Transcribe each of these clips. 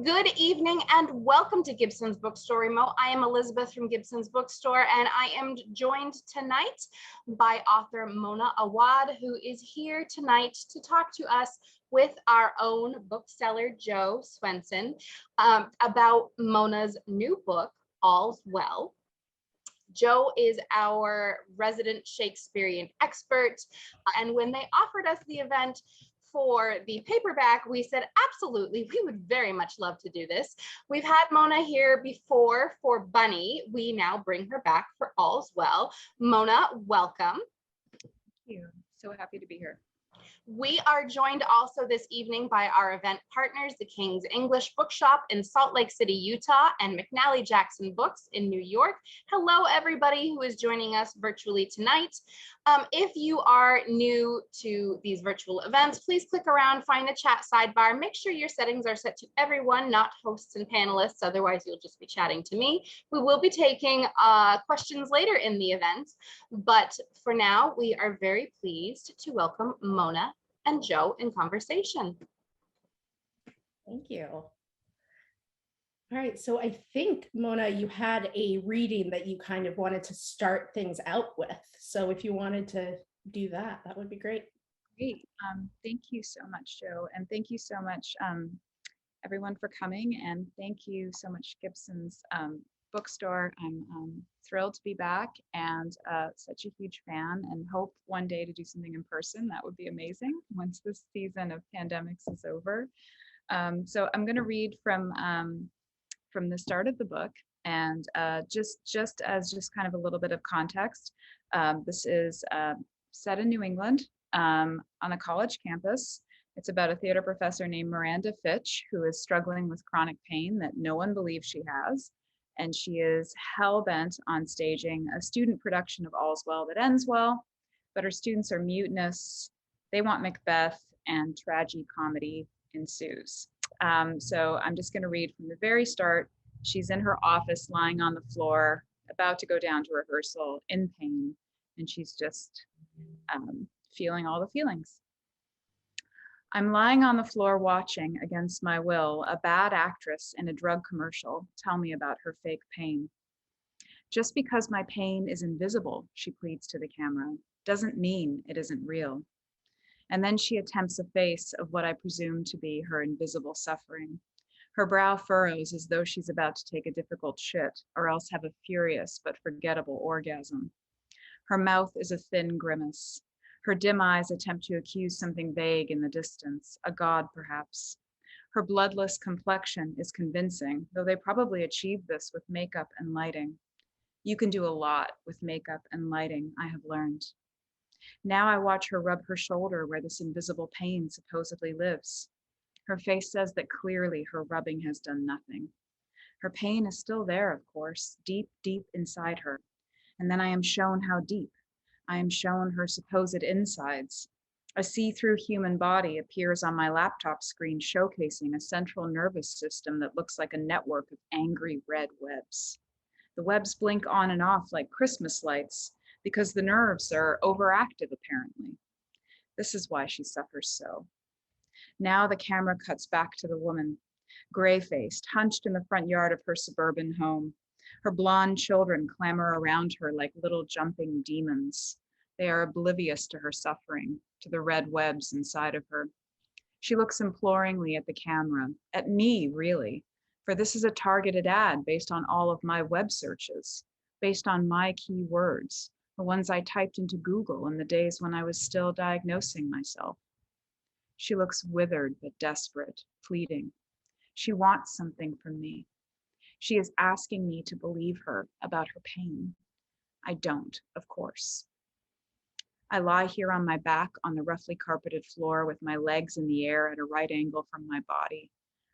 Good evening and welcome to Gibson's Bookstore. I am Elizabeth from Gibson's Bookstore, and I am joined tonight by author Mona Awad, who is here tonight to talk to us with our own bookseller Jo Swenson about Mona's new book, All's Well. Jo is our resident Shakespearean expert, and when they offered us the event for the paperback, we said, absolutely, we would very much love to do this. We've had Mona here before for Bunny. We now bring her back for All's Well. Mona, welcome. Thank you. So happy to be here. We are joined also this evening by our event partners, the King's English Bookshop in Salt Lake City, Utah, and McNally Jackson Books in New York. Hello, everybody who is joining us virtually tonight. If you are new to these virtual events, please click around, find the chat sidebar. Make sure your settings are set to everyone, not hosts and panelists. Otherwise, you'll just be chatting to me. We will be taking questions later in the event. But for now, we are very pleased to welcome Mona and Jo in conversation. Thank you. All right, so I think, Mona, you had a reading that you kind of wanted to start things out with. So if you wanted to do that, that would be great. Great. Thank you so much, Jo. And thank you so much, everyone, for coming. And thank you so much, Gibson's Bookstore. I'm thrilled to be back and such a huge fan, and hope one day to do something in person. That would be amazing once this season of pandemics is over. So I'm going to read from the start of the book, and just as kind of a little bit of context, this is set in New England on a college campus. It's about a theater professor named Miranda Fitch, who is struggling with chronic pain that no one believes she has. And she is hell-bent on staging a student production of All's Well That Ends Well, but her students are mutinous, they want Macbeth, and tragicomedy ensues. So I'm just gonna read from the very start. She's in her office, lying on the floor, about to go down to rehearsal, in pain, and she's just feeling all the feelings. I'm lying on the floor watching, against my will, a bad actress in a drug commercial tell me about her fake pain. Just because my pain is invisible, she pleads to the camera, doesn't mean it isn't real. And then she attempts a face of what I presume to be her invisible suffering. Her brow furrows as though she's about to take a difficult shit, or else have a furious but forgettable orgasm. Her mouth is a thin grimace. Her dim eyes attempt to accuse something vague in the distance, a god perhaps. Her bloodless complexion is convincing, though they probably achieved this with makeup and lighting. You can do a lot with makeup and lighting, I have learned. Now I watch her rub her shoulder where this invisible pain supposedly lives. Her face says that clearly her rubbing has done nothing. Her pain is still there, of course, deep, deep inside her. And then I am shown how deep. I am shown her supposed insides. A see-through human body appears on my laptop screen, showcasing a central nervous system that looks like a network of angry red webs. The webs blink on and off like Christmas lights because the nerves are overactive, apparently. This is why she suffers so. Now the camera cuts back to the woman, gray-faced, hunched in the front yard of her suburban home. Her blonde children clamor around her like little jumping demons. They are oblivious to her suffering, to the red webs inside of her. She looks imploringly at the camera, at me, really, for this is a targeted ad based on all of my web searches, based on my keywords, the ones I typed into Google in the days when I was still diagnosing myself. She looks withered but desperate, pleading. She wants something from me. She is asking me to believe her about her pain. I don't, of course. I lie here on my back on the roughly carpeted floor with my legs in the air at a right angle from my body.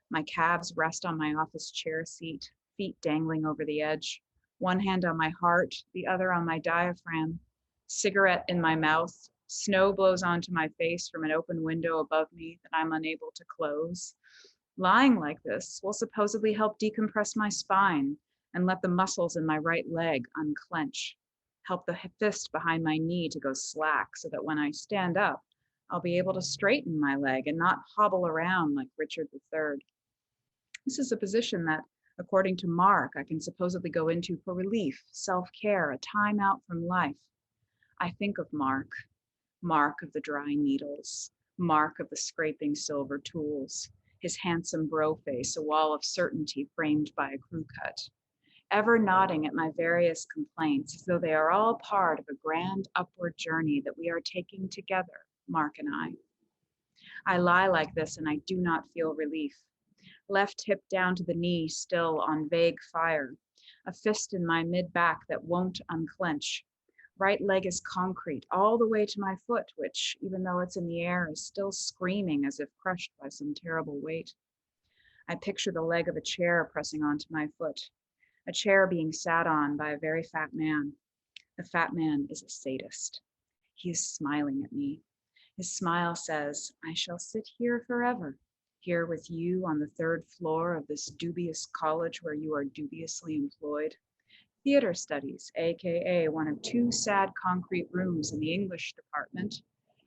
My calves rest on my office chair seat, feet dangling over the edge, one hand on my heart, the other on my diaphragm, cigarette in my mouth. Snow blows onto my face from an open window above me that I'm unable to close. Lying like this will supposedly help decompress my spine and let the muscles in my right leg unclench, help the fist behind my knee to go slack so that when I stand up, I'll be able to straighten my leg and not hobble around like Richard III. This is a position that, according to Mark, I can supposedly go into for relief, self-care, a time out from life. I think of Mark, Mark of the drying needles, Mark of the scraping silver tools, his handsome bro face, a wall of certainty framed by a crew cut, ever nodding at my various complaints as though they are all part of a grand upward journey that we are taking together, Mark and I. I lie like this and I do not feel relief. Left hip down to the knee, still on vague fire, a fist in my mid-back that won't unclench. Right leg is concrete all the way to my foot, which, even though it's in the air, is still screaming as if crushed by some terrible weight. I picture the leg of a chair pressing onto my foot, a chair being sat on by a very fat man. The fat man is a sadist. He is smiling at me. His smile says, I shall sit here forever, here with you on the third floor of this dubious college where you are dubiously employed. Theater studies, aka one of 2 sad concrete rooms in the English department.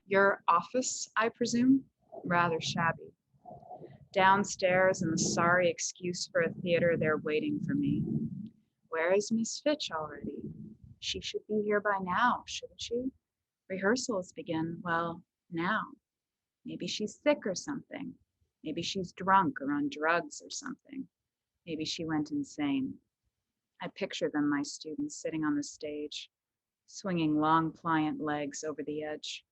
Your office, I presume? Rather shabby. Downstairs, in the sorry excuse for a theater, they're waiting for me. Where is Miss Fitch already? She should be here by now, shouldn't she? Rehearsals begin, well, now. Maybe she's sick or something. Maybe she's drunk or on drugs or something. Maybe she went insane. I picture them, my students, sitting on the stage, swinging long, pliant legs over the edge,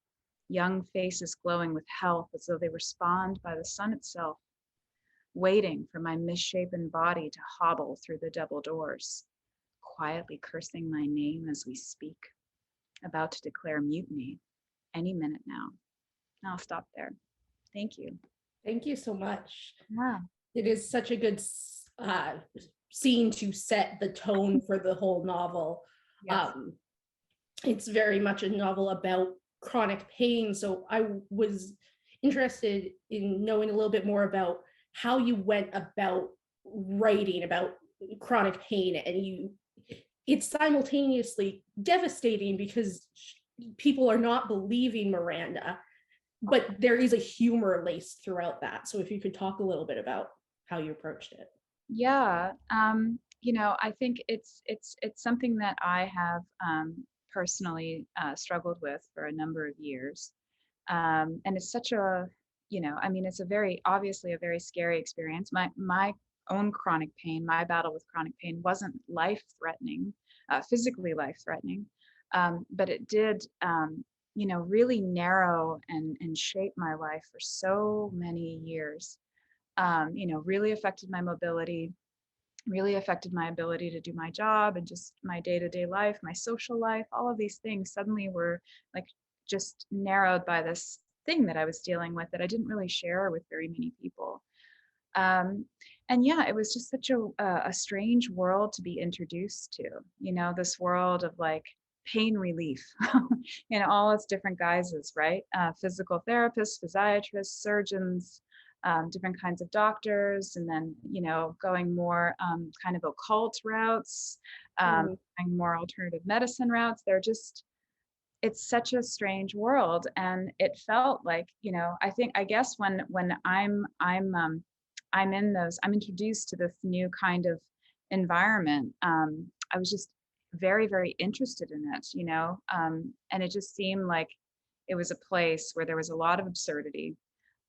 young faces glowing with health as though they were spawned by the sun itself, waiting for my misshapen body to hobble through the double doors, quietly cursing my name as we speak, about to declare mutiny any minute now. I'll stop there. Thank you. Thank you so much. Yeah. It is such a good scene to set the tone for the whole novel. Yes. It's very much a novel about chronic pain. So I was interested in knowing a little bit more about how you went about writing about chronic pain, and it's simultaneously devastating because people are not believing Miranda, but there is a humor laced throughout that. So if you could talk a little bit about how you approached it. Yeah, I think it's something that I have personally struggled with for a number of years, and it's such a, it's obviously a very scary experience. My own chronic pain, my battle with chronic pain wasn't life-threatening, physically life-threatening, but it did, really narrow and shape my life for so many years. Really affected my mobility, really affected my ability to do my job and just my day-to-day life, my social life. All of these things suddenly were like just narrowed by this thing that I was dealing with that I didn't really share with very many people. And yeah, it was just such a strange world to be introduced to, this world of like pain relief in all its different guises, right? Physical therapists, physiatrists, surgeons, different kinds of doctors, and then, going more kind of occult routes, going more alternative medicine routes. It's such a strange world. And it felt like, I guess when I'm introduced to this new kind of environment, I was just very, very interested in it, and it just seemed like it was a place where there was a lot of absurdity,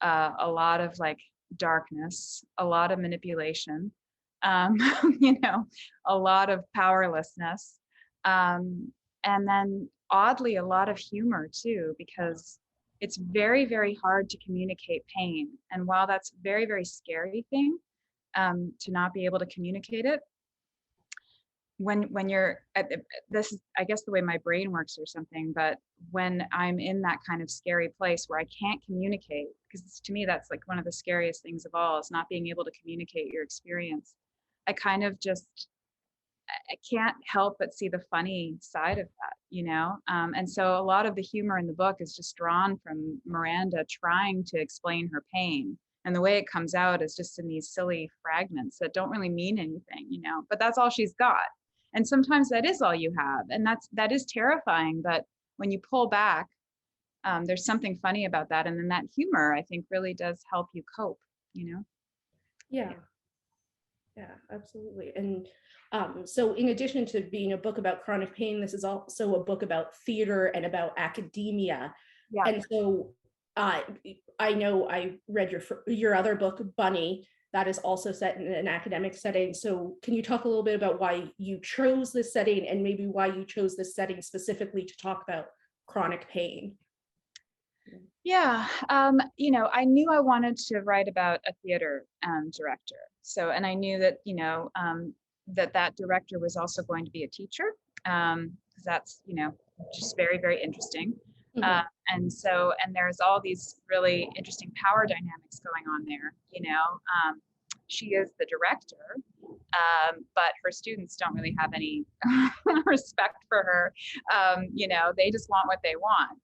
a lot of like darkness, a lot of manipulation, a lot of powerlessness, and then oddly a lot of humor too, because it's very, very hard to communicate pain. And while that's a very, very scary thing, to not be able to communicate it, when you're this is, I guess, the way my brain works or something, but when I'm in that kind of scary place where I can't communicate, because to me that's like one of the scariest things of all, is not being able to communicate your experience. I kind of I can't help but see the funny side of that, and so a lot of the humor in the book is just drawn from Miranda trying to explain her pain. And the way it comes out is just in these silly fragments that don't really mean anything, but that's all she's got. And sometimes that is all you have. And that is terrifying. But when you pull back, there's something funny about that. And then that humor, I think, really does help you cope, Yeah. Yeah, absolutely. And so in addition to being a book about chronic pain, this is also a book about theater and about academia. Yeah. And so uh, I know I read your other book, Bunny, that is also set in an academic setting. So can you talk a little bit about why you chose this setting and maybe why you chose this setting specifically to talk about chronic pain? Yeah, I knew I wanted to write about a theater director. So, and I knew that, that director was also going to be a teacher, because that's, just very, very interesting. Mhm. And there's all these really interesting power dynamics going on there. She is the director, but her students don't really have any respect for her. They just want what they want.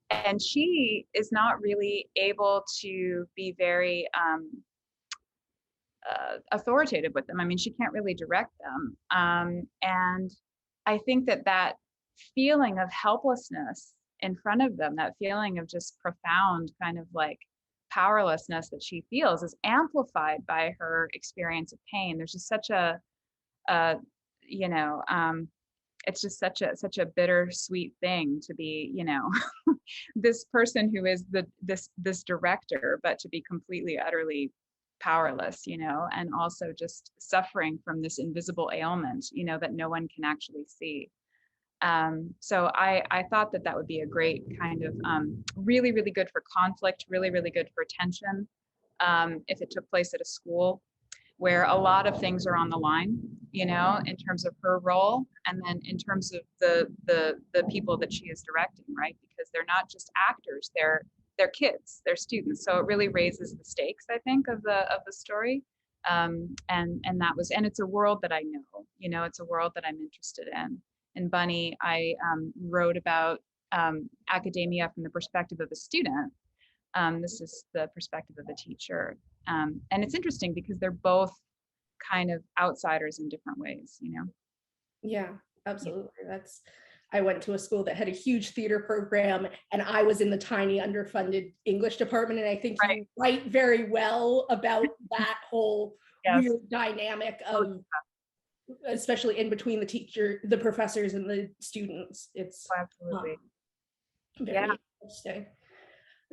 And she is not really able to be very authoritative with them. I mean, she can't really direct them. And I think that feeling of helplessness in front of them, that feeling of just profound kind of like powerlessness that she feels, is amplified by her experience of pain. There's just such a it's just such a bittersweet thing to be, this person who is this director, but to be completely, utterly powerless, and also just suffering from this invisible ailment, that no one can actually see. So I thought that would be a great kind of really, really good for conflict, really, really good for tension, if it took place at a school where a lot of things are on the line, in terms of her role, and then in terms of the people that she is directing, right? Because they're not just actors, they're kids, they're students. So it really raises the stakes, I think, of the story. And that was, and it's a world that I know, it's a world that I'm interested in. In Bunny, I wrote about academia from the perspective of a student. This is the perspective of a teacher. And it's interesting because they're both kind of outsiders in different ways, Yeah, absolutely. I went to a school that had a huge theater program, and I was in the tiny underfunded English department. And I think Right. you write very well about that whole Yes. weird dynamic of, especially in between the professors and the students. It's Absolutely. very interesting.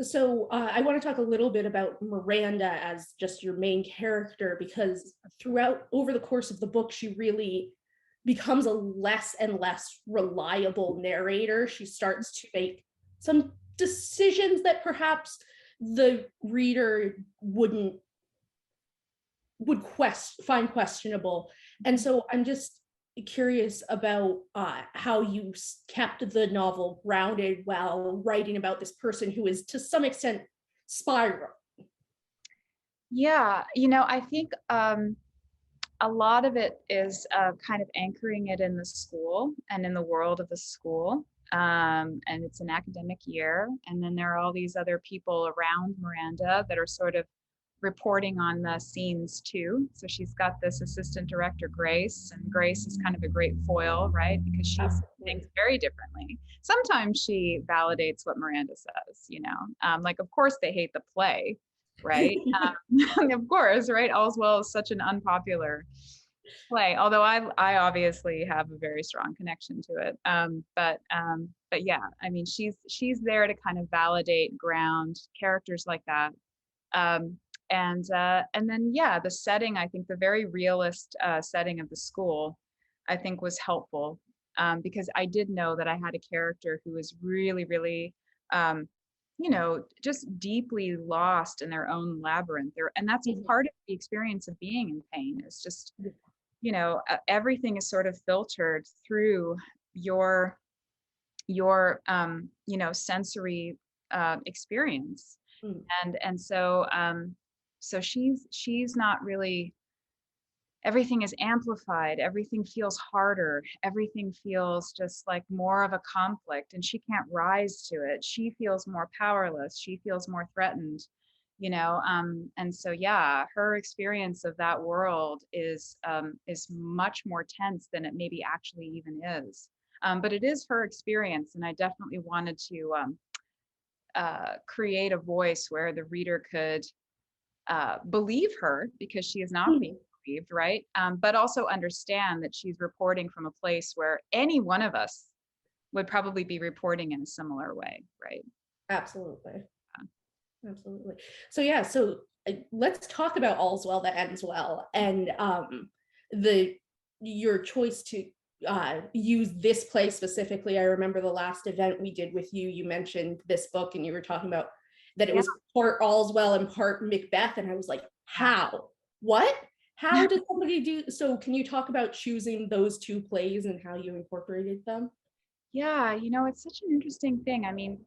So I want to talk a little bit about Miranda as just your main character, because over the course of the book, she really becomes a less and less reliable narrator. She starts to make some decisions that perhaps the reader would find questionable. And so I'm just curious about how you kept the novel grounded while writing about this person who is to some extent spiral. Yeah, I think a lot of it is kind of anchoring it in the school and in the world of the school. And it's an academic year. And then there are all these other people around Miranda that are sort of reporting on the scenes too. So she's got this assistant director, Grace, and Grace is kind of a great foil, right? Because she sees things very differently. Sometimes she validates what Miranda says, like, of course they hate the play, right? Of course, right? All's Well is such an unpopular play, although I obviously have a very strong connection to it. But yeah, I mean, she's there to kind of validate, ground characters like that. And then, yeah, the setting, I think the very realist setting of the school, I think was helpful, because I did know that I had a character who was really, really, just deeply lost in their own labyrinth there. And that's part of the experience of being in pain, is just, everything is sort of filtered through your sensory experience. And so she's not really, everything is amplified, everything feels harder, everything feels just like more of a conflict, and she can't rise to it. She feels more powerless, she feels more threatened, and so yeah, her experience of that world is much more tense than it maybe actually even is. But it is her experience, and I definitely wanted to create a voice where the reader could believe her because she is not being believed, right? But also understand that she's reporting from a place where any one of us would probably be reporting in a similar way, right? Absolutely. Absolutely. So yeah, so let's talk about All's Well That Ends Well, and your choice to use this play specifically. I remember the last event we did with you, you mentioned this book and you were talking about that it was part All's Well and part Macbeth, and I was like, how? What? How did somebody do? So can you talk about choosing those two plays and how you incorporated them? Yeah, it's such an interesting thing. I mean,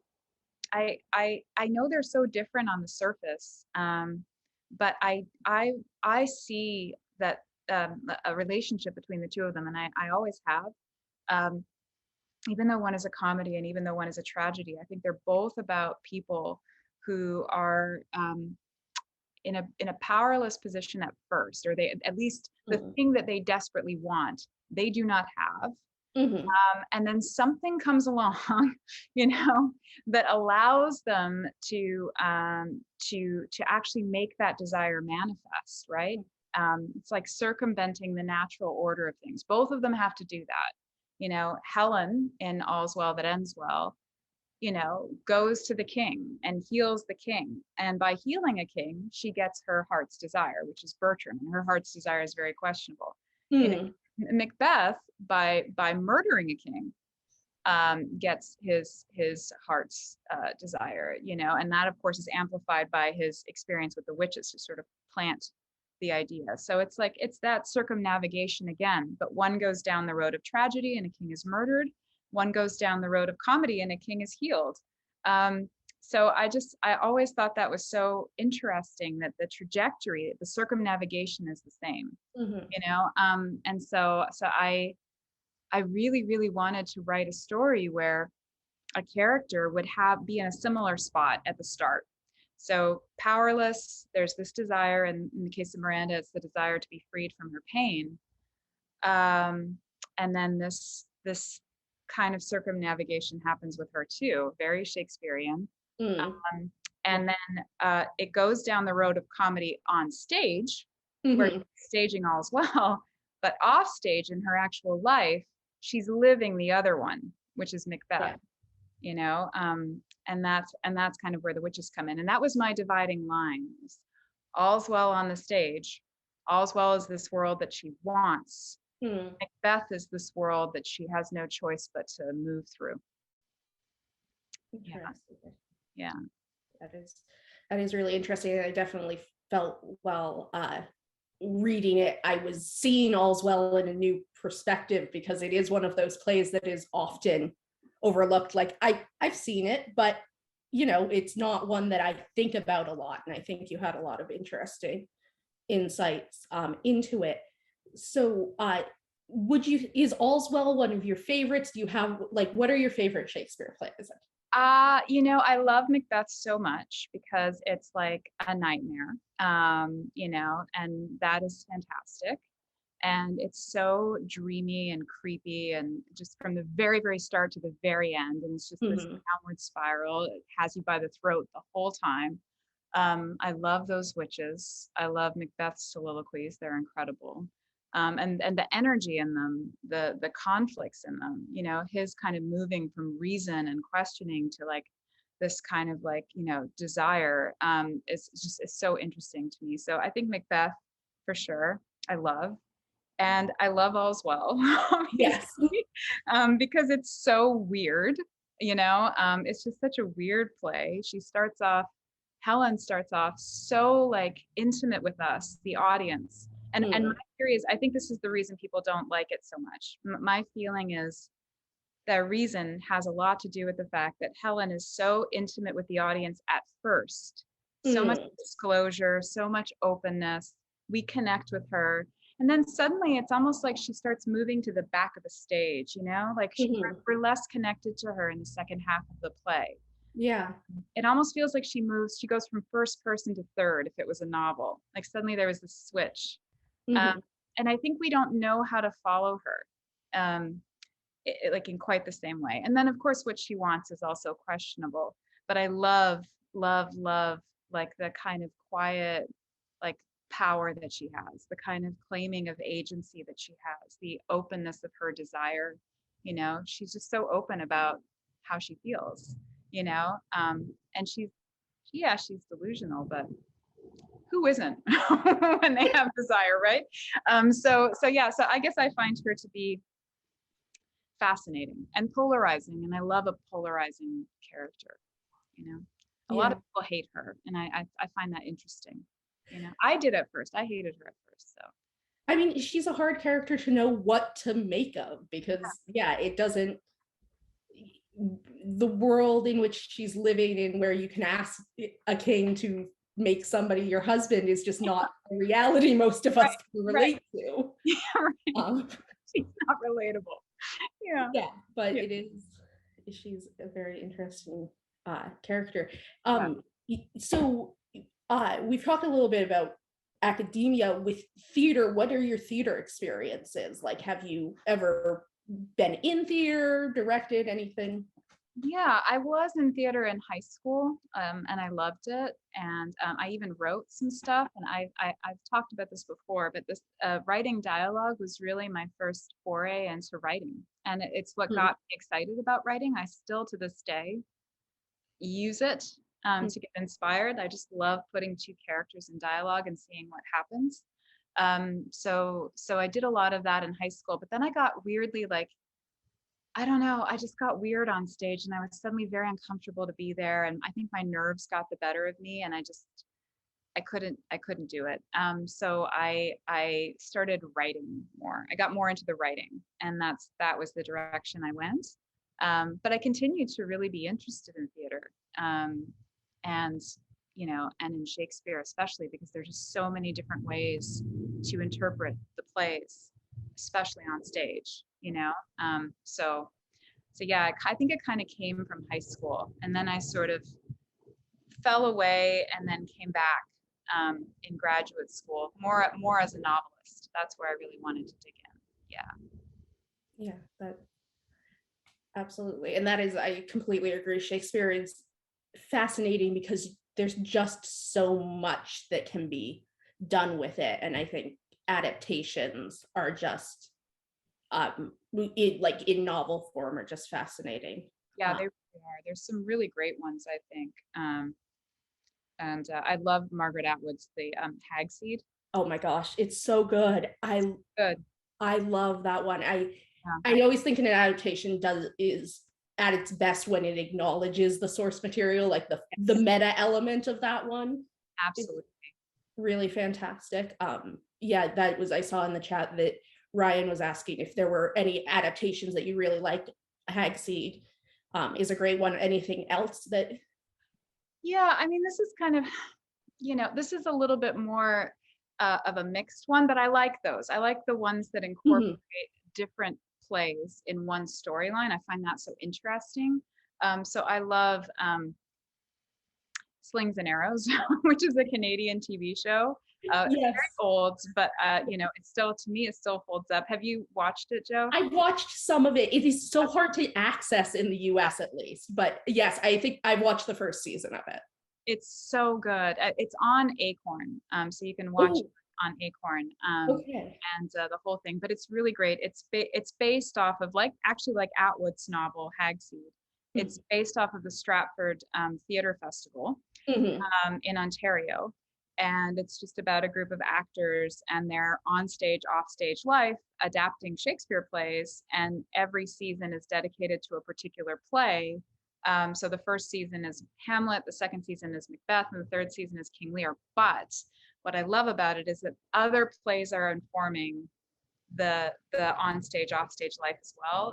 I know they're so different on the surface, but I see that a relationship between the two of them, and I always have. Even though one is a comedy and even though one is a tragedy, I think they're both about people who are in a powerless position at first, or they at least the thing that they desperately want, they do not have. And then something comes along, that allows them to actually make that desire manifest, right? It's like circumventing the natural order of things. Both of them have to do that. Helen in All's Well That Ends Well, goes to the king and heals the king. And by healing a king, she gets her heart's desire, which is Bertram. And her heart's desire is very questionable. Macbeth, by murdering a king, gets his heart's desire, and that of course is amplified by his experience with the witches to sort of plant the idea. So it's that circumnavigation again, but one goes down the road of tragedy and a king is murdered. One goes down the road of comedy and a king is healed. So I always thought that was so interesting, that the trajectory, the circumnavigation is the same, and so I really, really wanted to write a story where a character would be in a similar spot at the start. So powerless, there's this desire, and in the case of Miranda, it's the desire to be freed from her pain. And then this kind of circumnavigation happens with her too, very Shakespearean. And then it goes down the road of comedy on stage, where she's staging All's Well, but off stage in her actual life, she's living the other one, which is Macbeth. And that's kind of where the witches come in. And that was my dividing line. All's well on the stage. All's well is this world that she wants. Macbeth is this world that she has no choice but to move through. Yeah. That is really interesting. And I definitely felt while reading it, I was seeing All's Well in a new perspective, because it is one of those plays that is often overlooked. Like I've seen it, but it's not one that I think about a lot. And I think you had a lot of interesting insights into it. So is All's Well one of your favorites? Do you have, what are your favorite Shakespeare plays? I love Macbeth so much because it's like a nightmare, and that is fantastic. And it's so dreamy and creepy, and just from the very, very start to the very end. And it's just this downward spiral. It has you by the throat the whole time. I love those witches. I love Macbeth's soliloquies. They're incredible. And the energy in them, the conflicts in them, his kind of moving from reason and questioning to this kind of desire, is so interesting to me. So I think Macbeth for sure, I love. And I love All's Well, yes, because it's so weird, it's just such a weird play. Helen starts off so intimate with us, the audience. And my theory is, I think this is the reason people don't like it so much. My feeling is that reason has a lot to do with the fact that Helen is so intimate with the audience at first. So much disclosure, so much openness. We connect with her. And then suddenly it's almost like she starts moving to the back of the stage, we're less connected to her in the second half of the play. Yeah. It almost feels like she goes from first person to third if it was a novel. Suddenly there was this switch. And I think we don't know how to follow her in quite the same way. And then of course what she wants is also questionable. But I love the kind of quiet like power that she has, the kind of claiming of agency that she has, the openness of her desire. You know, she's just so open about how she feels, you know, and she's delusional, but who isn't when they have desire, right? So I guess I find her to be fascinating and polarizing, and I love a polarizing character. You know, a lot of people hate her, and I find that interesting. You know, I did at first. I hated her at first. So, I mean, she's a hard character to know what to make of, because it doesn't, the world in which she's living in, where you can ask a king to make somebody your husband, is just not a reality most of us can relate to. Yeah, right. She's not relatable. But it is, she's a very interesting character. So we've talked a little bit about academia. With theater, what are your theater experiences like? Have you ever been in theater, directed anything? Yeah, I was in theater in high school, and I loved it. And I even wrote some stuff. And I've talked about this before, but this writing dialogue was really my first foray into writing, and it's what got me excited about writing. I still, to this day, use it to get inspired. I just love putting two characters in dialogue and seeing what happens. So I did a lot of that in high school, but then I got weirdly, like, I don't know, I just got weird on stage, and I was suddenly very uncomfortable to be there. And I think my nerves got the better of me, and I couldn't do it. So I started writing more. I got more into the writing, and that was the direction I went. But I continued to really be interested in theater. And you know, and in Shakespeare especially, because there's just so many different ways to interpret the plays, especially on stage, you know. So yeah, I think it kind of came from high school, and then I sort of fell away, and then came back in graduate school, more as a novelist. That's where I really wanted to dig in. That absolutely. And that is, I completely agree. Shakespeare is fascinating because there's just so much that can be done with it. And I think adaptations are just, like in novel form, are just fascinating. Yeah, they really are. There's some really great ones, I think. And I love Margaret Atwood's The Hag Seed. Oh my gosh, it's so good. I love that one. I always think an adaptation is at its best when it acknowledges the source material, like the meta element of that one. Absolutely. Really fantastic. That was, I saw in the chat that Ryan was asking if there were any adaptations that you really liked. Hag Seed is a great one. Anything else that? Yeah, I mean, this is kind of, you know, this is a little bit more of a mixed one, but I like those. I like the ones that incorporate different plays in one storyline. I find that so interesting. So I love Slings and Arrows, which is a Canadian TV show. It's very old, but you know, it's still, to me, it still holds up. Have you watched it, Jo? I watched some of it. It is so hard to access in the US, at least. But yes, I think I watched the first season of it. It's so good. It's on Acorn, so you can watch it on Acorn, and the whole thing. But it's really great. It's based off of, like, actually, like Atwood's novel Hag Seed. It's based off of the Stratford Theatre Festival in Ontario. And it's just about a group of actors and their on-stage, off-stage life adapting Shakespeare plays. And every season is dedicated to a particular play. So the first season is Hamlet, the second season is Macbeth, and the third season is King Lear. But what I love about it is that other plays are informing the on-stage, off-stage life as well.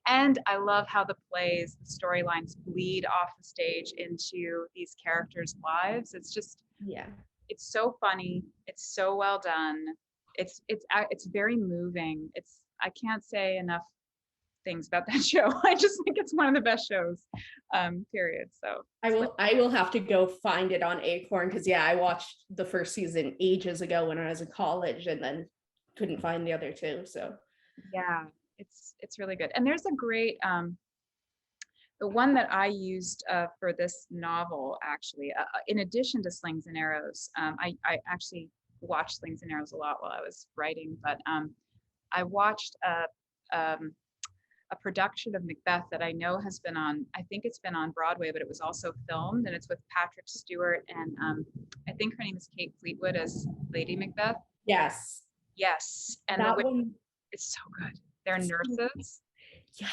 And I love how the plays, the storylines bleed off the stage into these characters' lives. It's just, it's so funny. It's so well done. It's very moving. I can't say enough things about that show. I just think it's one of the best shows, period. So I will have to go find it on Acorn, because I watched the first season ages ago when I was in college, and then couldn't find the other two. So yeah, it's really good. And there's a great the one that I used for this novel, actually, in addition to Slings and Arrows, I actually watched Slings and Arrows a lot while I was writing, but I watched a production of Macbeth that I know has been on, I think it's been on Broadway, but it was also filmed, and it's with Patrick Stewart, and I think her name is Kate Fleetwood as Lady Macbeth. Yes. Yes. And that one, it's so good. They're nurses. Yeah.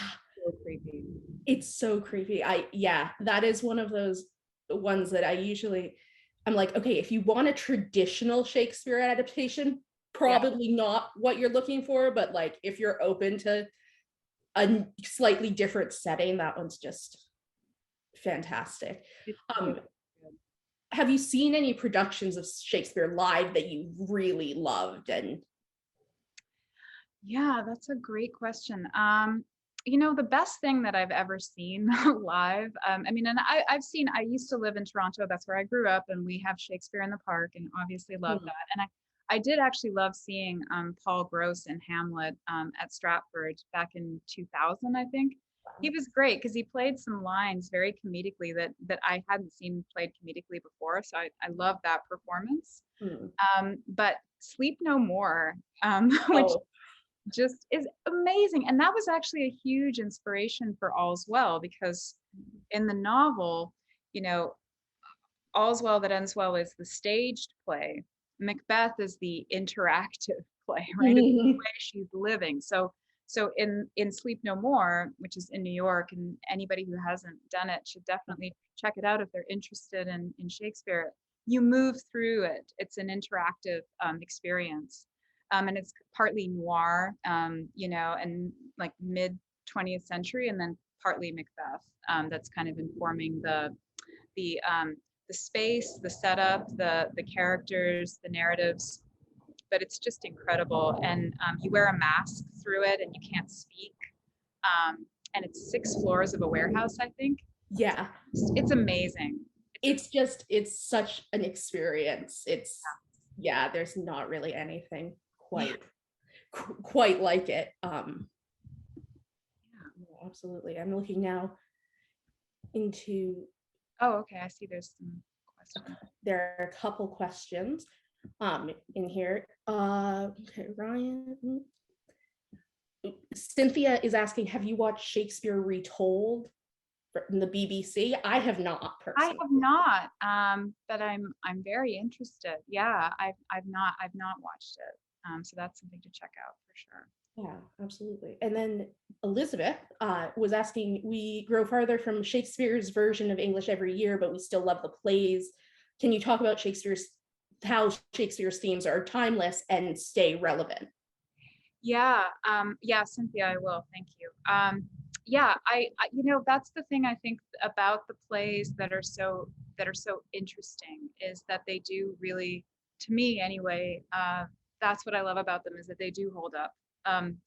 So creepy. It's so creepy. That is one of those ones that I'm like, okay, if you want a traditional Shakespeare adaptation, probably not what you're looking for, but like if you're open to a slightly different setting, that one's just fantastic. Have you seen any productions of Shakespeare live that you really loved? And yeah, that's a great question. The best thing that I've ever seen live, I used to live in Toronto. That's where I grew up, and we have Shakespeare in the Park, and obviously love that. And I did actually love seeing Paul Gross in Hamlet at Stratford back in 2000, I think. He was great because he played some lines very comedically that I hadn't seen played comedically before. So I love that performance. But Sleep No More, which just is amazing. And that was actually a huge inspiration for All's Well, because in the novel, All's Well That Ends Well is the staged play. Macbeth is the interactive play, right? It's the way she's living. So in Sleep No More, which is in New York, and anybody who hasn't done it should definitely check it out if they're interested in Shakespeare. You move through it. It's an interactive experience. And it's partly noir, and like mid 20th century, and then partly Macbeth. That's kind of informing the space, the setup, the characters, the narratives. But it's just incredible. And you wear a mask through it, and you can't speak. And it's 6 floors of a warehouse, I think. Yeah, it's amazing. It's such an experience. There's not really anything quite like it. Absolutely. I'm looking now into. Oh, okay. I see there's some questions. There are a couple questions in here. Okay, Ryan. Cynthia is asking, have you watched Shakespeare Retold from the BBC? I have not personally. I have not, but I'm very interested. Yeah, I've not watched it. So that's something to check out for sure. Yeah, absolutely. And then Elizabeth was asking, we grow farther from Shakespeare's version of English every year, but we still love the plays. Can you talk about how Shakespeare's themes are timeless and stay relevant? Yeah, Cynthia, I will. Thank you. I that's the thing I think about the plays that are so interesting, is that they do really, to me anyway, that's what I love about them, is that they do hold up.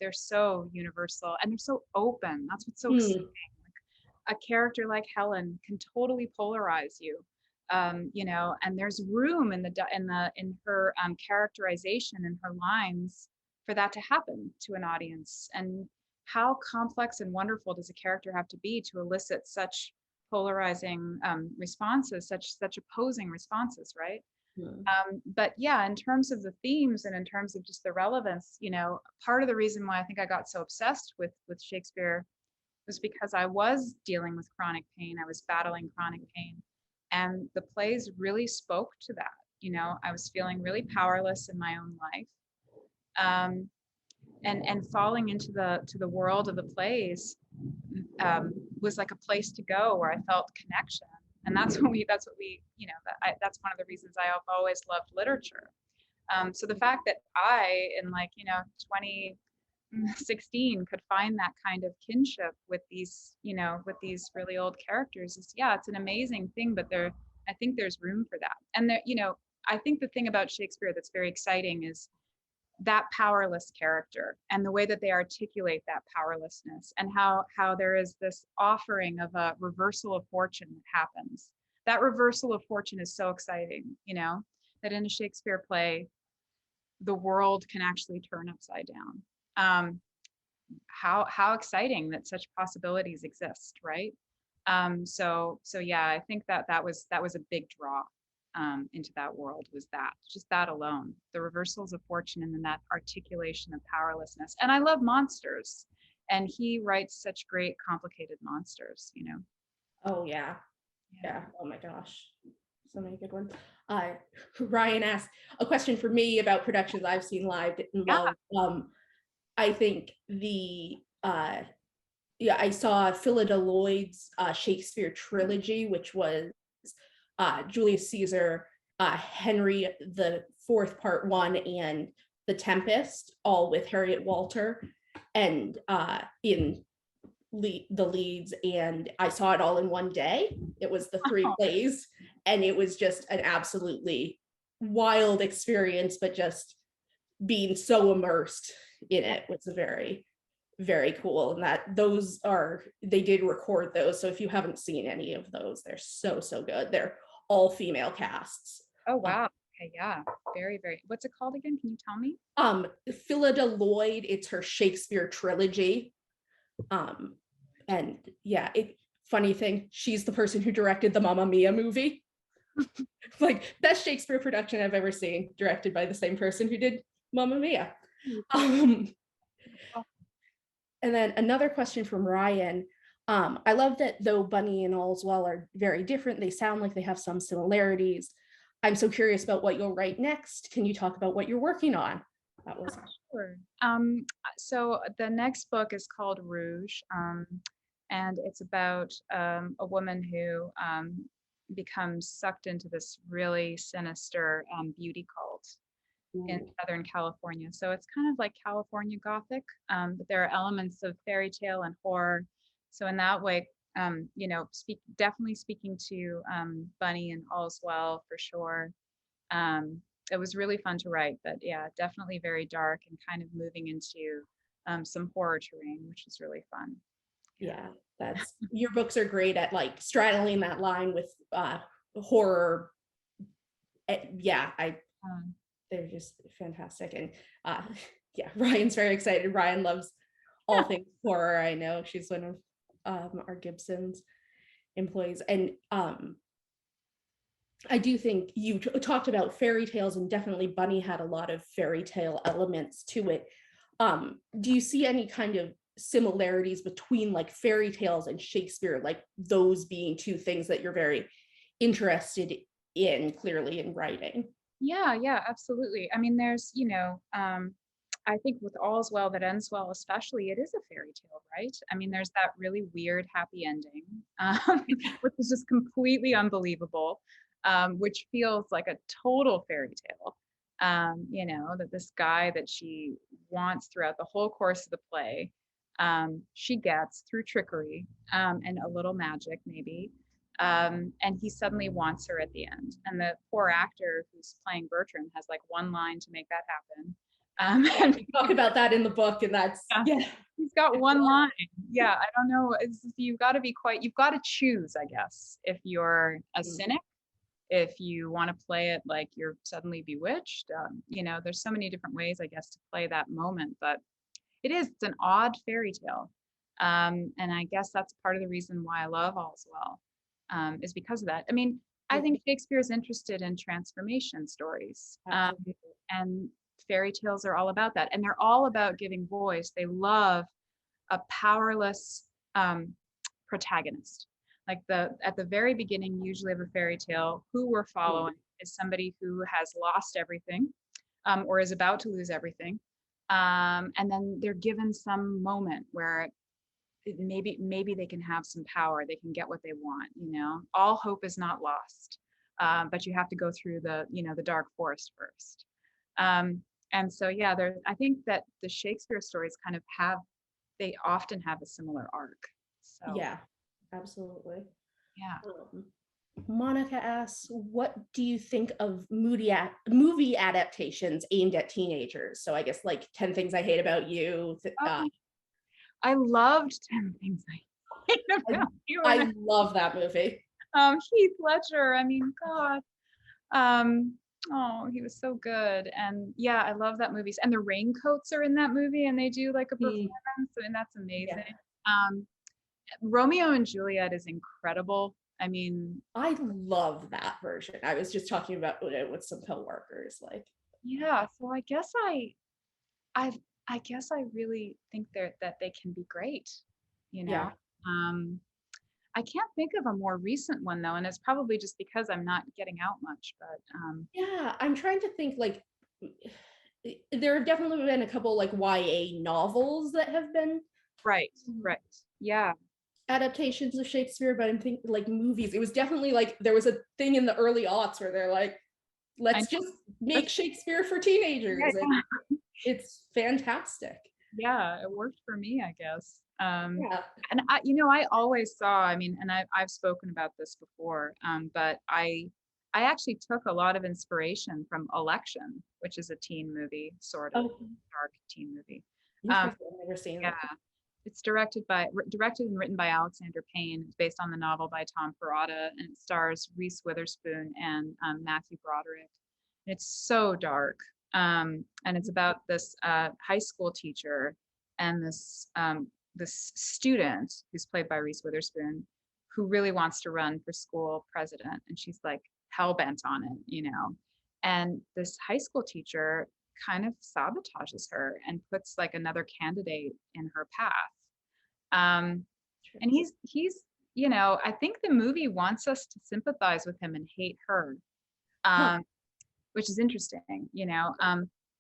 They're so universal and they're so open. That's what's so exciting. Like, a character like Helen can totally polarize you, and there's room in her characterization and her lines for that to happen to an audience. And how complex and wonderful does a character have to be to elicit such polarizing responses, such opposing responses, right? But yeah, in terms of the themes and in terms of just the relevance, part of the reason why I think I got so obsessed with Shakespeare was because I was dealing with chronic pain. I was battling chronic pain, and the plays really spoke to that. I was feeling really powerless in my own life, and falling into the world of the plays was like a place to go where I felt connection. And that's one of the reasons I have always loved literature. So the fact that I, in 2016, could find that kind of kinship with these really old characters it's an amazing thing. But I think there's room for that. And I think the thing about Shakespeare that's very exciting is that powerless character and the way that they articulate that powerlessness, and how there is this offering of a reversal of fortune that happens. That reversal of fortune is so exciting, that in a Shakespeare play, the world can actually turn upside down. How exciting that such possibilities exist, right? So yeah, I think that was a big draw into that world, was that, just that alone, the reversals of fortune and then that articulation of powerlessness. And I love monsters, and he writes such great complicated monsters, you know. Oh yeah. Yeah. Oh my gosh. So many good ones. Ryan asked a question for me about productions I've seen live in love. I think I saw Phyllida Lloyd's Shakespeare trilogy, which was Julius Caesar, Henry the Fourth Part 1, and The Tempest, all with Harriet Walter, and in the leads, and I saw it all in one day. It was the 3 plays, and it was just an absolutely wild experience, but just being so immersed in it was very, very cool. And they did record those, so if you haven't seen any of those, they're so good. They're all female casts. Oh wow. Okay, yeah, very, very. What's it called again? Can you tell me? Phyllida Lloyd, it's her Shakespeare trilogy. And yeah, funny thing, she's the person who directed the Mamma Mia movie. Like, best Shakespeare production I've ever seen, directed by the same person who did Mamma Mia. And then another question from Ryan. I love that though Bunny and All's Well are very different, they sound like they have some similarities. I'm so curious about what you'll write next. Can you talk about what you're working on? That was sure. So the next book is called Rouge, and it's about a woman who becomes sucked into this really sinister beauty cult in Southern California. So it's kind of like California Gothic, but there are elements of fairy tale and horror. So in that way, you know, definitely speaking to Bunny and All's Well for sure. It was really fun to write, but yeah, definitely very dark and kind of moving into some horror terrain, which is really fun. Yeah, that's your books are great at like straddling that line with horror. They're just fantastic. And yeah, Ryan's very excited. Ryan loves all things horror. I know she's one of our Gibson's employees. And I do think you talked about fairy tales, and definitely Bunny had a lot of fairy tale elements to it. Do you see any kind of similarities between like fairy tales and Shakespeare, like those being two things that you're very interested in clearly in writing? Yeah, absolutely. I mean, there's, you know, I think with All's Well That Ends Well, especially, it is a fairy tale, right? I mean, there's that really weird happy ending, which is just completely unbelievable, which feels like a total fairy tale. You know, that this guy that she wants throughout the whole course of the play, she gets through trickery and a little magic maybe. And he suddenly wants her at the end. And the poor actor who's playing Bertram has like one line to make that happen. And we talk about that in the book, and that's he's got one line. Yeah, I don't know. You've got to choose, I guess, if you're a cynic, if you want to play it like you're suddenly bewitched. You know, there's so many different ways, I guess, to play that moment, but it's an odd fairy tale. And I guess that's part of the reason why I love All's Well, is because of that. I mean, I think Shakespeare is interested in transformation stories, and fairy tales are all about that, and they're all about giving voice. They love a powerless protagonist. Like at the very beginning, usually of a fairy tale, who we're following is somebody who has lost everything, or is about to lose everything, and then they're given some moment where maybe they can have some power, they can get what they want. You know, all hope is not lost, but you have to go through the dark forest first. And so yeah, I think that the Shakespeare stories kind of they often have a similar arc. So yeah, absolutely. Yeah. Monica asks, what do you think of movie adaptations aimed at teenagers? So I guess like 10 Things I Hate About You. I loved 10 Things I Hate About You. I love that movie. Heath Ledger, I mean, God. Oh, he was so good. And yeah, I love that movie. And the Raincoats are in that movie, and they do like a performance, and that's amazing. Yeah. Romeo and Juliet is incredible. I mean, I love that version. I was just talking about it with some coworkers, like. yeah. So I I guess I really think that they can be great, you know. Yeah. I can't think of a more recent one though, and it's probably just because I'm not getting out much. But Yeah, I'm trying to think, like, there have definitely been a couple like YA novels that have been right, yeah, adaptations of Shakespeare, but I'm thinking like movies. It was definitely like there was a thing in the early aughts where they're like, let's just make Shakespeare for teenagers. Yeah. And it's fantastic. Yeah, it worked for me, I guess. Yeah. And I always saw, I mean, and I've spoken about this before, but I actually took a lot of inspiration from Election, which is a teen movie, sort of dark teen movie. I've never seen Yeah, that. it's directed and written by Alexander Payne. It's based on the novel by Tom Perrotta, and it stars Reese Witherspoon and Matthew Broderick. And it's so dark, and it's about this high school teacher and this student who's played by Reese Witherspoon, who really wants to run for school president, and she's like hell bent on it, And this high school teacher kind of sabotages her and puts like another candidate in her path. And he's I think the movie wants us to sympathize with him and hate her, which is interesting,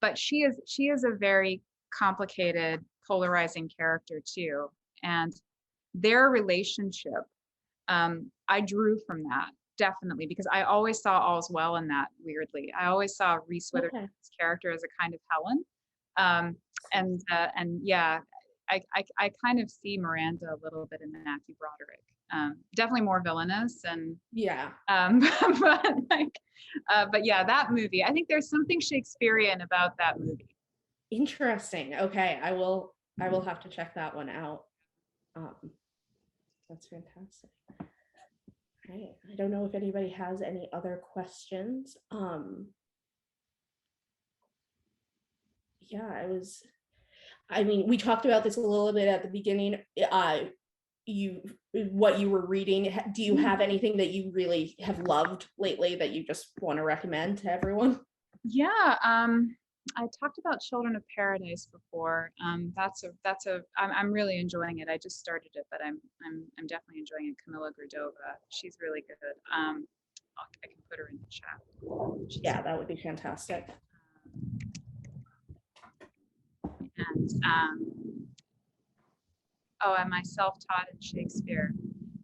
but she is a very complicated, polarizing character too. And their relationship, I drew from that, definitely, because I always saw All's Well in that, weirdly. I always saw Reese Witherspoon's character as a kind of Helen. And yeah, I kind of see Miranda a little bit in Matthew Broderick. Definitely more villainous and yeah. But yeah, that movie, I think there's something Shakespearean about that movie. Interesting. Okay, I will have to check that one out. That's fantastic. Right. I don't know if anybody has any other questions. Yeah, I mean, we talked about this a little bit at the beginning. What you were reading, do you have anything that you really have loved lately that you just want to recommend to everyone? Yeah, I talked about Children of Paradise before. I'm really enjoying it. I just started it, but I'm definitely enjoying it. Camilla Gradova, she's really good. I can put her in the chat. Yeah, that would be fantastic. And am I self-taught in Shakespeare?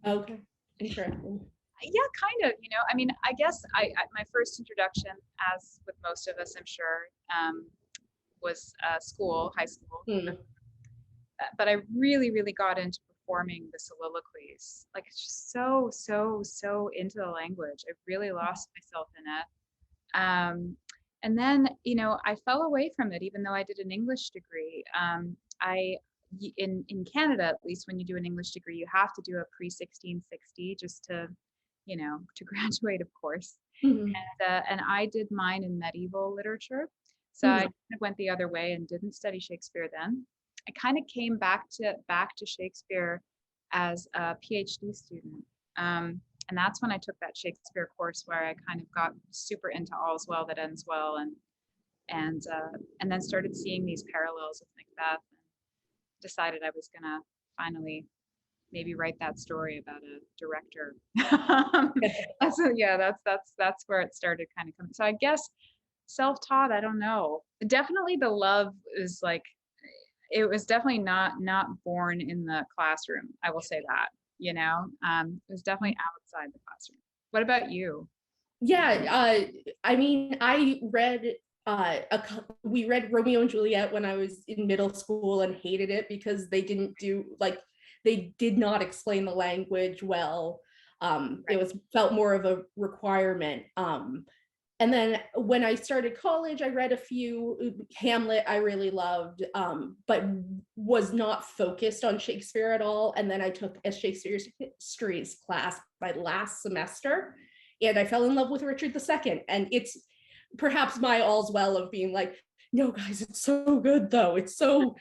Okay, interesting. Yeah, kind of, I mean, I guess my first introduction, as with most of us, I'm sure, was high school. But I really, really got into performing the soliloquies. Like, it's just so into the language. I really lost myself in it. And then, I fell away from it, even though I did an English degree. In Canada, at least, when you do an English degree, you have to do a pre-1660 just to graduate, of course. And I did mine in medieval literature. So I went the other way and didn't study Shakespeare then. I kind of came back to Shakespeare as a PhD student. And that's when I took that Shakespeare course where I kind of got super into All's Well That Ends Well, and then started seeing these parallels with Macbeth, and decided I was gonna finally maybe write that story about a director. That's where it started kind of coming. So I guess self-taught, I don't know. Definitely the love is like, it was definitely not born in the classroom. I will say that, it was definitely outside the classroom. What about you? Yeah, I mean, I read we read Romeo and Juliet when I was in middle school and hated it because they did not explain the language well. It felt more of a requirement. And then when I started college, I read a few. Hamlet I really loved, but was not focused on Shakespeare at all. And then I took a Shakespeare's histories class my last semester, and I fell in love with Richard II. And it's perhaps my All's Well of being like, no guys, it's so good though. It's so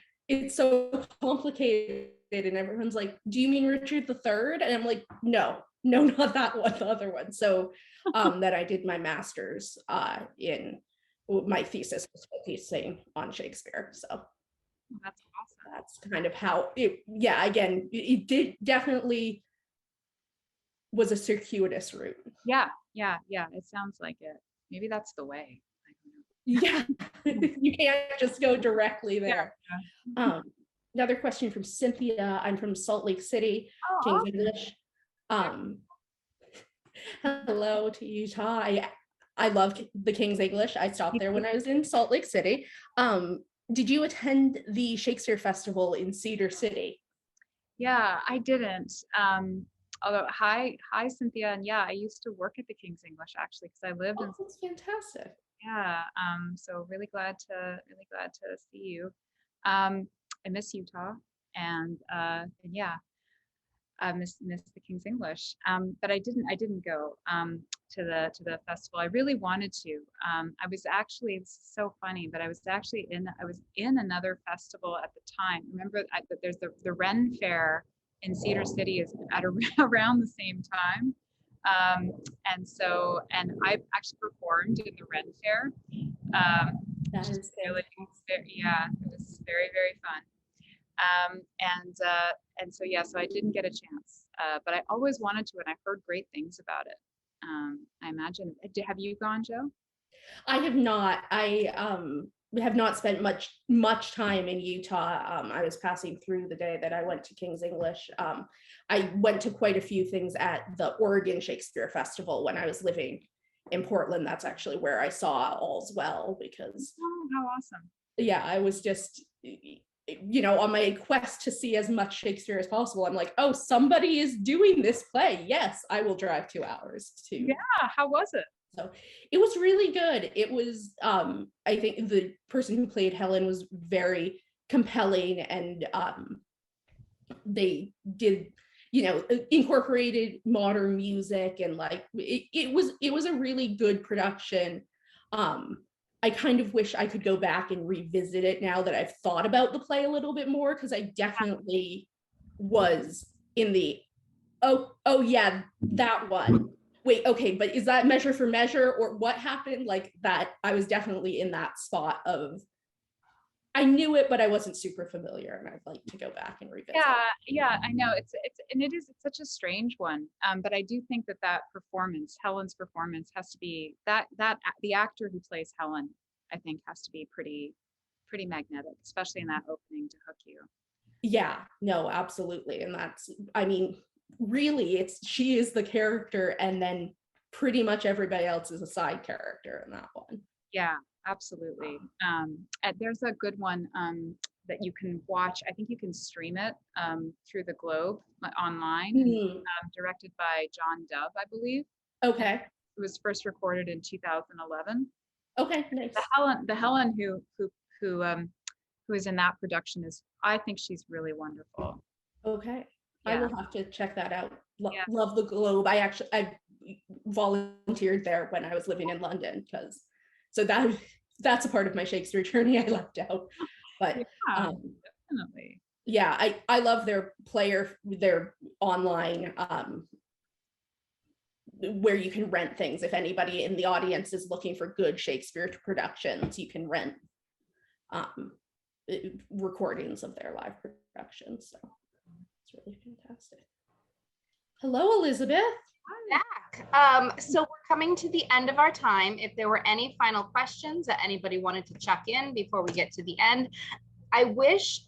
complicated and everyone's like, do you mean Richard III? And I'm like, no, not that one, the other one. So that I did my master's in, my thesis was focusing on Shakespeare. So That's awesome. that's kind of how it, yeah, again, it did definitely was a circuitous route. Yeah. It sounds like it. Maybe that's the way. Yeah, you can't just go directly there. Yeah. Another question from Cynthia. I'm from Salt Lake City, King's English. Hello to Utah. I love the King's English. I stopped there when I was in Salt Lake City. Did you attend the Shakespeare Festival in Cedar City? Yeah, I didn't. Although, hi, Cynthia, and yeah, I used to work at the King's English actually because I lived in. That's fantastic. Yeah. So really glad to see you. I miss Utah, and yeah, I miss the King's English. But I didn't go to the festival. I really wanted to. I was actually, it's so funny, but I was in another festival at the time. Remember, there's the Ren Fair in Cedar City is at around the same time. And I actually performed in the Ren Fair. That is really, yeah, it was very, very fun. And so, yeah, so I didn't get a chance, but I always wanted to, and I heard great things about it. I imagine, have you gone, Jo? I have not. I have not spent much time in Utah. I was passing through the day that I went to King's English. I went to quite a few things at the Oregon Shakespeare Festival when I was living in Portland. That's actually where I saw All's Well, because how awesome. Yeah, I was just, on my quest to see as much Shakespeare as possible. I'm like, oh, somebody is doing this play. Yes, I will drive 2 hours to. Yeah, how was it? So it was really good. It was, I think the person who played Helen was very compelling, and they did, incorporated modern music, and like it was a really good production. I kind of wish I could go back and revisit it now that I've thought about the play a little bit more, because I definitely was in the, oh yeah, that one. Wait, okay, but is that Measure for Measure, or what happened? Like that, I was definitely in that spot of, I knew it, but I wasn't super familiar, and I'd like to go back and revisit. Yeah, I know it's such a strange one. But I do think that performance, Helen's performance, has to be that the actor who plays Helen, I think, has to be pretty magnetic, especially in that opening to hook you. Yeah, no, absolutely, and that's, I mean, really, she is the character, and then pretty much everybody else is a side character in that one. Yeah, absolutely. There's a good one that you can watch. I think you can stream it through the Globe online, directed by John Dove, I believe. Okay. It was first recorded in 2011. Okay, nice. The Helen who is in that production I think she's really wonderful. Okay. Yeah. I will have to check that out. Love the Globe. I volunteered there when I was living in London, so that's a part of my Shakespeare journey I left out. But yeah, definitely. Yeah, I love their online where you can rent things. If anybody in the audience is looking for good Shakespeare productions, you can rent recordings of their live productions. So it's really fantastic. Hello, Elizabeth. Back. So we're coming to the end of our time. If there were any final questions that anybody wanted to chuck in before we get to the end, I wish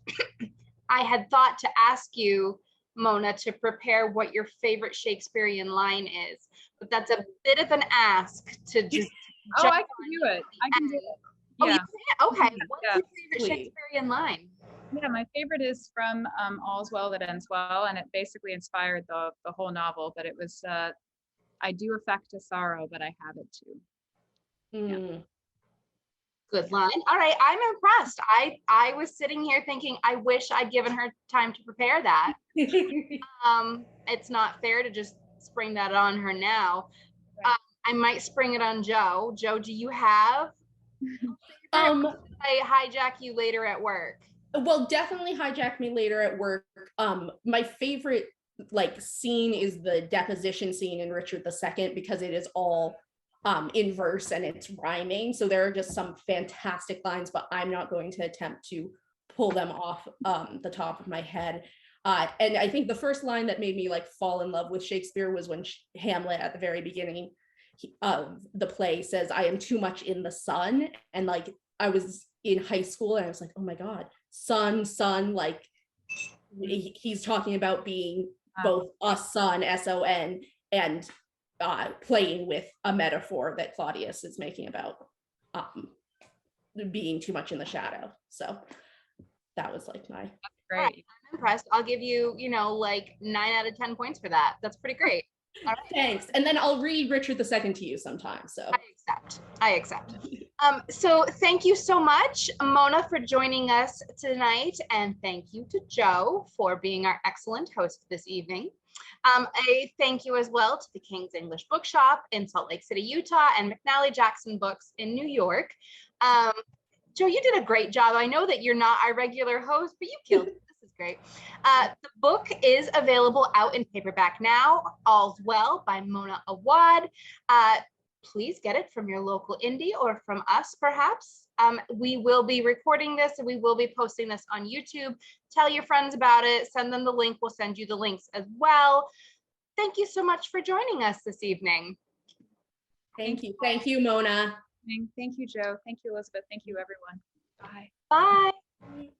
I had thought to ask you, Mona, to prepare what your favorite Shakespearean line is, but that's a bit of an ask to just. Oh, I can do it. I can do it. Yeah. Oh, yeah. you can? Okay. What's your favorite Please. Shakespearean line? Yeah, my favorite is from All's Well That Ends Well, and it basically inspired the whole novel, but it was, I do affect a sorrow, but I have it too. Yeah. Good line. All right, I'm impressed. I was sitting here thinking, I wish I'd given her time to prepare that. It's not fair to just spring that on her now. Right. I might spring it on Jo. Jo, do you have? I hijack you later at work. Well, definitely Hijack Me Later at Work. My favorite like scene is the deposition scene in Richard II, because it is all in verse and it's rhyming. So there are just some fantastic lines, but I'm not going to attempt to pull them off the top of my head. And I think the first line that made me like fall in love with Shakespeare was when Hamlet at the very beginning of the play says, "I am too much in the sun." And like I was in high school and I was like, oh my God, sun, like he's talking about being both a son, S-O-N, and playing with a metaphor that Claudius is making about being too much in the shadow. So that was like my... Great. I'm impressed. I'll give you, like 9 out of 10 points for that. That's pretty great. All right. Thanks. And then I'll read Richard II to you sometime. So I accept. So thank you so much, Mona, for joining us tonight. And thank you to Jo for being our excellent host this evening. A thank you as well to the King's English Bookshop in Salt Lake City, Utah, and McNally Jackson Books in New York. Jo, you did a great job. I know that you're not our regular host, but you killed it. This is great. The book is available out in paperback now, All's Well by Mona Awad. Please get it from your local indie or from us, perhaps. We will be recording this and we will be posting this on YouTube. Tell your friends about it. Send them the link. We'll send you the links as well. Thank you so much for joining us this evening. Thank you. Thank you, Mona. Thank you, Jo. Thank you, Elizabeth. Thank you, everyone. Bye. Bye.